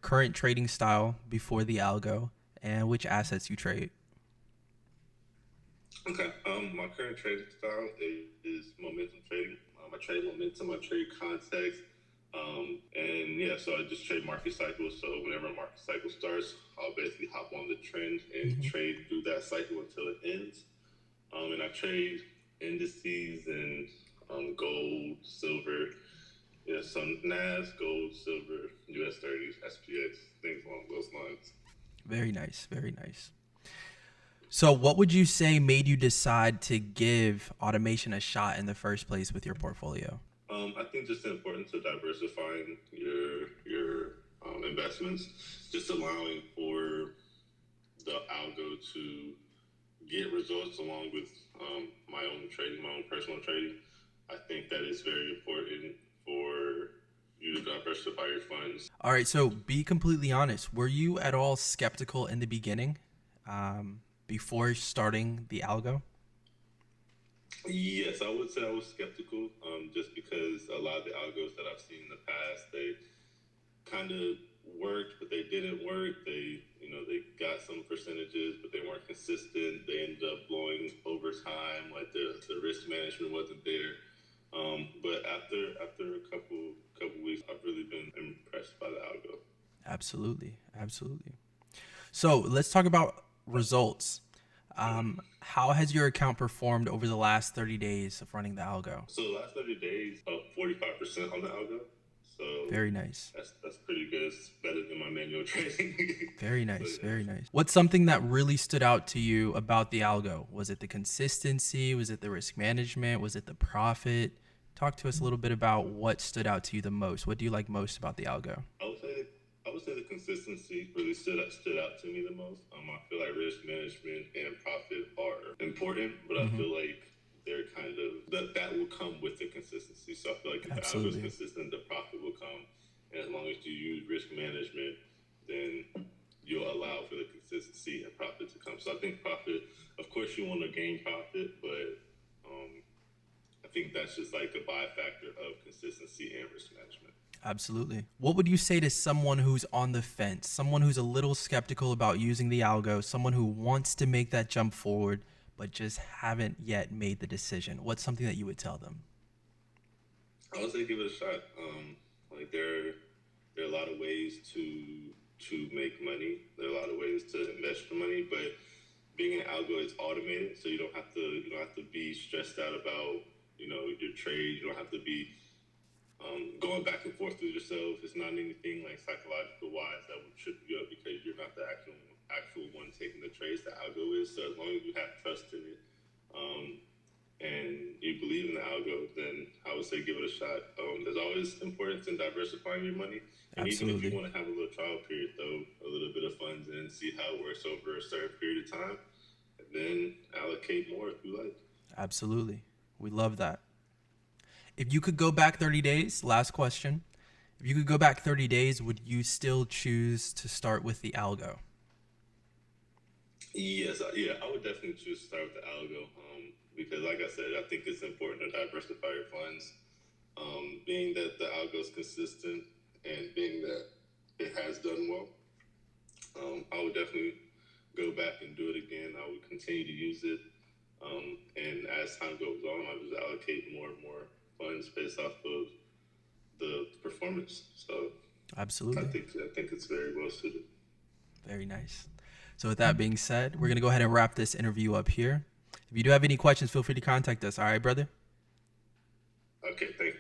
current trading style before the algo and which assets you trade. Okay. My current trading style is momentum trading. I trade momentum. I trade context. And yeah, so I just trade market cycles. So whenever a market cycle starts, I'll basically hop on the trend and Hmm. trade through that cycle until it ends. And I trade indices and gold, silver, yeah, some NAS, gold, silver, US 30s, SPX, things along those lines. Very nice. Very nice. So, what would you say made you decide to give automation a shot in the first place with your portfolio? I think just the importance of diversifying your investments, just allowing for the algo to get results along with my own trading, my own personal trading. I think that is very important for you to diversify your funds. All right, so be completely honest. Were you at all skeptical in the beginning, before starting the algo? Yes, I would say I was skeptical, just because a lot of the algos that I've seen in the past, they kind of worked, but they didn't work. They got some percentages, but they weren't consistent. They ended up blowing over time. Like the risk management wasn't there. But after a couple weeks, I've really been impressed by the algo. Absolutely, absolutely. So let's talk about results. How has your account performed over the last 30 days of running the algo? So the last 30 days, up 45% on the algo. So Very nice. that's pretty good. It's better than my manual trading. Very So nice. yeah. Very nice. What's something that really stood out to you about the algo? Was it the consistency? Was it the risk management? Was it the profit? Talk to us a little bit about what stood out to you the most. What do you like most about the algo? I would say I would say the consistency really stood out to me the most. I feel like risk management and profit are important, but I Hmm. feel like they're kind of that will come with the consistency. So I feel like if the algo is Absolutely. consistent, the profit will come, and as long as you use risk management, then you'll allow for the consistency and profit to come. So I think profit, of course, you want to gain profit, but I think that's just like a byfactor of consistency and risk management. Absolutely. What would you say to someone who's on the fence, someone who's a little skeptical about using the algo, someone who wants to make that jump forward but just haven't yet made the decision? What's something that you would tell them? I would say give it a shot. Like there are a lot of ways to make money. There are a lot of ways to invest your money, but being an algo is automated, so you don't have to be stressed out about your trade. You don't have to be going back and forth with yourself. It's not anything like psychological wise that would trip you up because you're not the actual one taking the trades. The algo is. So as long as you have trust in it, um, and you believe in the algo, then I would say give it a shot. There's always importance in diversifying your money, and even if you Absolutely. want to have a little trial period, throw a little bit of funds in, see how it works over a certain period of time, and then allocate more if you like. Absolutely. We love that. If you could go back 30 days, last question. If you could go back 30 days, would you still choose to start with the algo? Yes, yeah, I would definitely choose to start with the algo, because, like I said, I think it's important to diversify your funds. Being that the algo is consistent and being that it has done well, I would definitely go back and do it again. I would continue to use it, and as time goes on, I'll just allocate more and more funds based off of the performance. So Absolutely. I think it's very well suited. Very nice. So, with that being said, we're going to go ahead and wrap this interview up here. If you do have any questions, feel free to contact us. All right, brother? Okay, thank